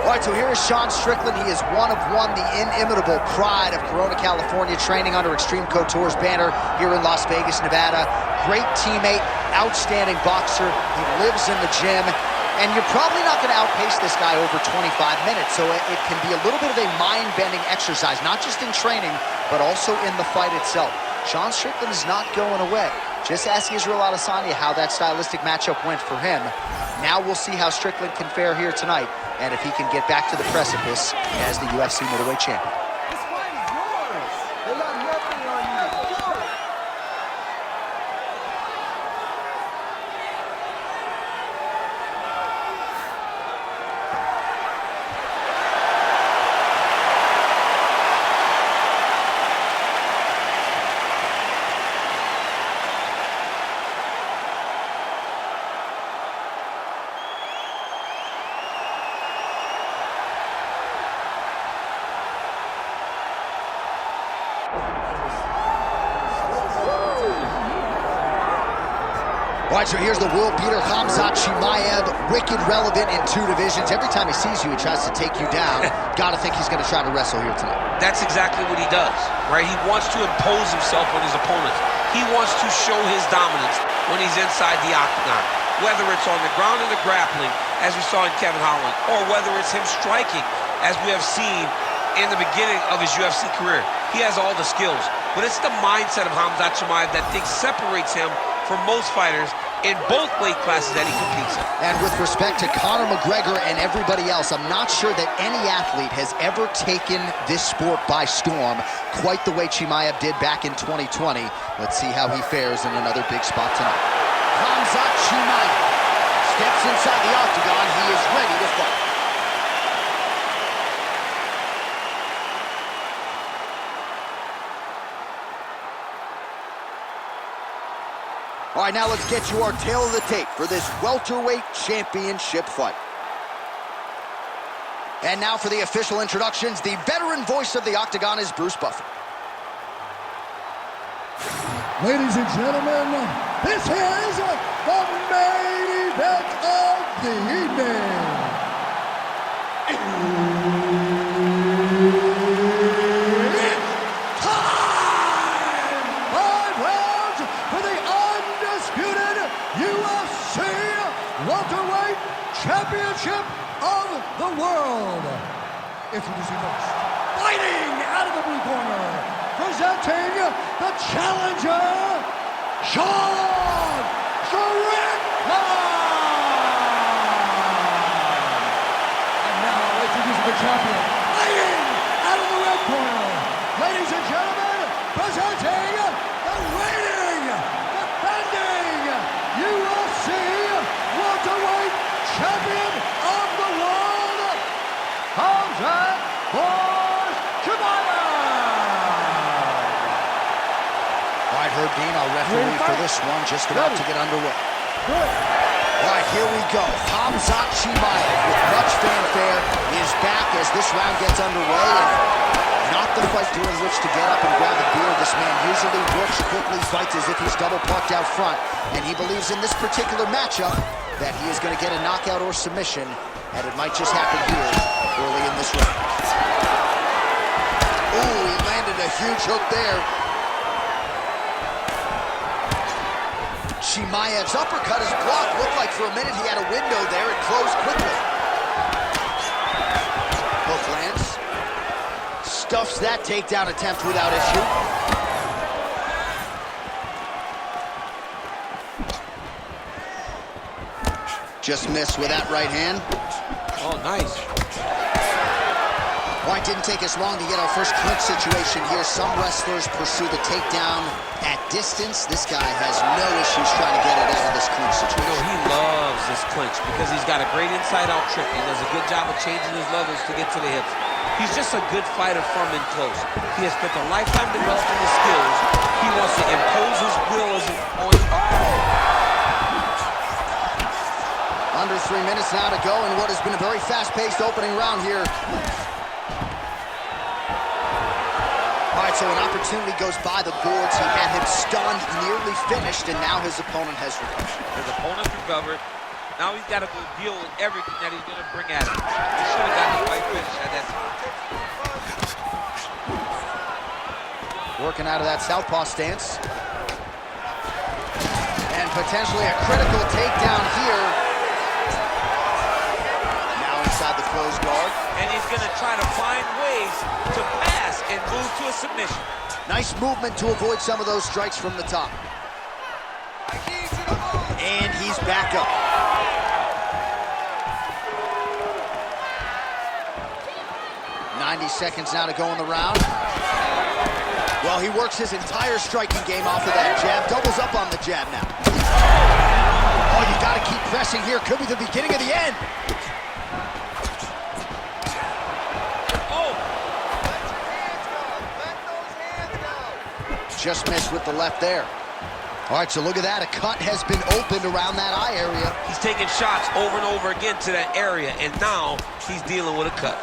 All right, so here is Sean Strickland. He is one of one, the inimitable pride of Corona, California, training under Extreme Couture's banner here in Las Vegas, Nevada. Great teammate, outstanding boxer. He lives in the gym. And you're probably not going to outpace this guy over 25 minutes, so it can be a little bit of a mind-bending exercise, not just in training, but also in the fight itself. Sean Strickland is not going away. Just ask Israel Adesanya how that stylistic matchup went for him. Now we'll see how Strickland can fare here tonight, and if he can get back to the precipice as the UFC middleweight champion. This fight is yours. They got nothing on you. All right, so here's the world beater, Khamzat Chimaev, wicked relevant in two divisions. Every time he sees you, he tries to take you down. Gotta think he's gonna try to wrestle here tonight. That's exactly what he does, right? He wants to impose himself on his opponents. He wants to show his dominance when he's inside the octagon, whether it's on the ground in the grappling, as we saw in Kevin Holland, or whether it's him striking, as we have seen in the beginning of his UFC career. He has all the skills, but it's the mindset of Khamzat Chimaev that separates him from most fighters in both weight classes that he competes in. And with respect to Conor McGregor and everybody else, I'm not sure that any athlete has ever taken this sport by storm quite the way Chimaev did back in 2020. Let's see how he fares in another big spot tonight. Khamzat Chimaev steps inside the octagon. He is ready to fight. All right, now let's get you our tail of the tape for this welterweight championship fight. And now for the official introductions, the veteran voice of the octagon is Bruce Buffer. Ladies and gentlemen, this is the main event of the evening. Welterweight Championship of the World. Introducing first, fighting out of the blue corner, presenting the challenger, Sean Strickland. And now introducing the champion, fighting out of the red corner, ladies and gentlemen, presenting the reigning, defending UFC welterweight champion of the world, Khamzat Chimaev. All right, Herb Dean, our referee for this one, just about to get underway. All right, here we go. Khamzat Chimaev, with much fanfare, is back as this round gets underway. And not the fight during which to get up and grab a beer. This man usually works quickly, fights as if he's double parked out front. And he believes in this particular matchup that he is going to get a knockout or submission, and it might just happen here early in this round. Ooh, he landed a huge hook there. Chimaev's uppercut is blocked. Looked like for a minute he had a window there. It closed quickly. Hook lands. Stuffs that takedown attempt without issue. Just missed with that right hand. Oh, nice. All right, didn't take us long to get our first clinch situation here. Some wrestlers pursue the takedown at distance. This guy has no issues trying to get it out of this clinch situation. You know, he loves this clinch because he's got a great inside-out trick. He does a good job of changing his levels to get to the hips. He's just a good fighter from in close. He has spent a lifetime developing his skills. He wants to impose his will as on. Under 3 minutes now to go in what has been a very fast-paced opening round here. All right, so an opportunity goes by the boards. He had him stunned, nearly finished, and now his opponent has recovered. His opponent recovered. Now he's got to go deal with everything that he's going to bring at him. He should have gotten the right finish at that time. Working out of that southpaw stance. And potentially a critical takedown here. Now inside the closed guard. And he's going to try to find ways to pass and move to a submission. Nice movement to avoid some of those strikes from the top. And he's back up. "90 seconds now to go in the round." Well, he works his entire striking game off of that jab. Doubles up on the jab now. Oh, you got to keep pressing here. Could be the beginning of the end. Oh! Just missed with the left there. All right, so look at that. A cut has been opened around that eye area. He's taking shots over and over again to that area, and now he's dealing with a cut.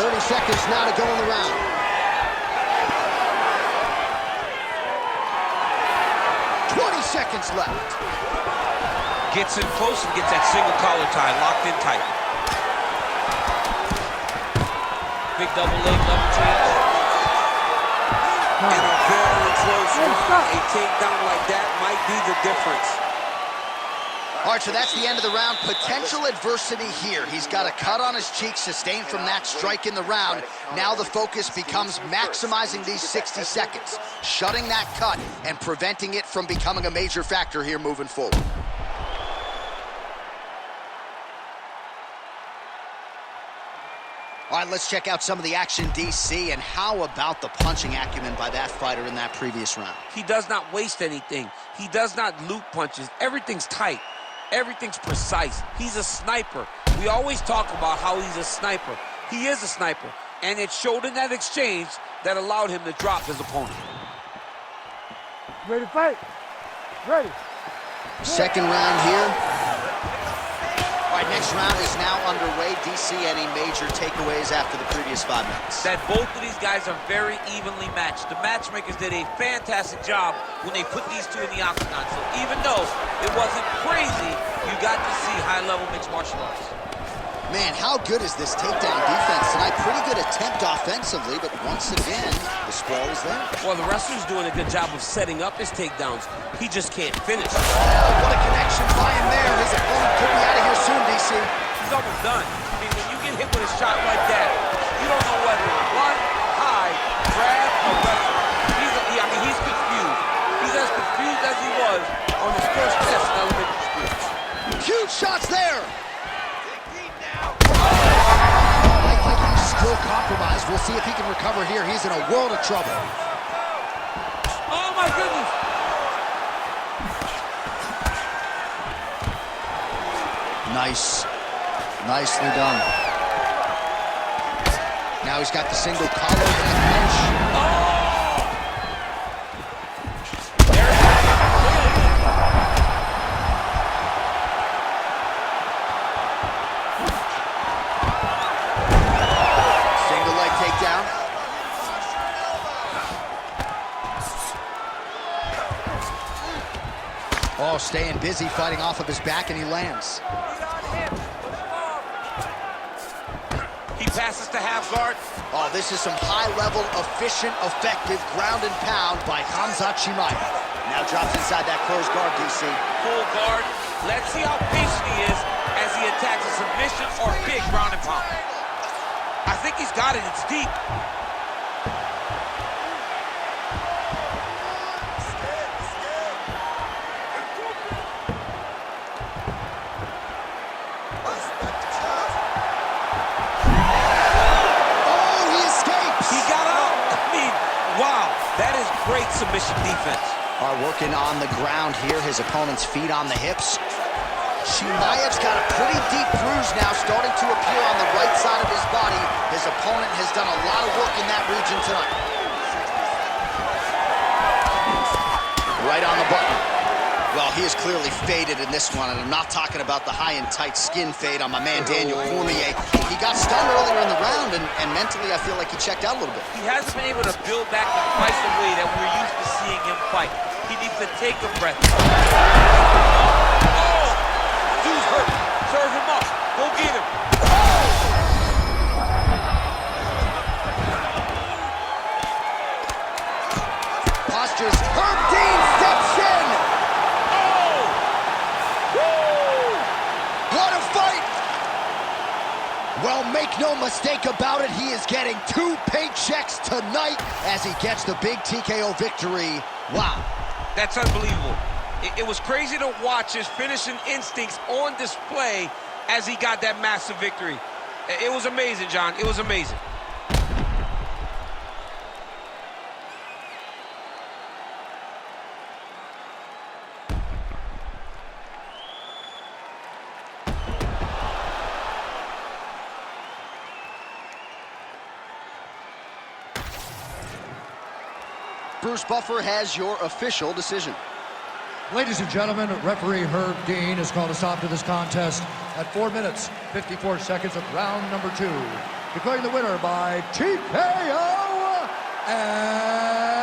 "30 seconds now to go in the round." Seconds left. Gets in close and gets that single collar tie locked in tight. Big double leg, double change. And a very close round. A takedown like that might be the difference. All right, so that's the end of the round. Potential adversity here. He's got a cut on his cheek sustained from that strike in the round. Now the focus becomes maximizing these 60 seconds, shutting that cut and preventing it from becoming a major factor here moving forward. All right, let's check out some of the action, DC, and how about the punching acumen by that fighter in that previous round? He does not waste anything. He does not loop punches. Everything's tight. Everything's precise. He's a sniper. We always talk about how he's a sniper. He is a sniper, and it showed in that exchange that allowed him to drop his opponent. Ready to fight? Ready. Second round here. All right, next round is now underway. DC, any major takeaways after the previous 5 minutes? That both of these guys are very evenly matched. The matchmakers did a fantastic job when they put these two in the octagon. So even though it wasn't crazy, you got to see high-level mixed martial arts. Man, how good is this takedown defense tonight? Pretty good attempt offensively, but once again, the sprawl is there. Well, the wrestler's doing a good job of setting up his takedowns. He just can't finish. What a connection by him there. His opponent could be out of here soon, DC. He's almost done. I mean, when you get hit with a shot like that, you don't know whether to run, hide, grab, or wrestle. He's confused. He's as confused as he was on his first test in elementary school. Huge shots there. Still compromised. We'll see if he can recover here. He's in a world of trouble. Oh, my goodness. Nice. Nicely done. Now he's got the single collar and the punch. Oh, staying busy, fighting off of his back, and he lands. He passes to half guard. Oh, this is some high-level, efficient, effective ground and pound by Khamzat Chimaev. Now drops inside that closed guard, DC. Full guard. Let's see how patient he is as he attacks a submission or a big ground and pound. I think he's got it. It's deep. Great submission defense. Working on the ground here. His opponent's feet on the hips. Chimaev's got a pretty deep bruise now starting to appear on the right side of his body. His opponent has done a lot of work in that region tonight. Right on the button. Well, he is clearly faded in this one, and I'm not talking about the high and tight skin fade on my man Daniel Cormier. He got stunned earlier in the round, and mentally I feel like he checked out a little bit. He hasn't been able to build back the price of way that we're used to seeing him fight. He needs to take a breath. Oh! Dude's hurt. Serve him up. Go get him. Postures. Herb Dean steps in. Oh! Woo! What a fight! Well, make no mistake about it, he is getting 2 paychecks tonight as he gets the big TKO victory. Wow. That's unbelievable. It was crazy to watch his finishing instincts on display as he got that massive victory. It was amazing, John. It was amazing. Bruce Buffer has your official decision. Ladies and gentlemen, referee Herb Dean has called a stop to this contest at 4 minutes, 54 seconds of round number 2. Declaring the winner by TKO and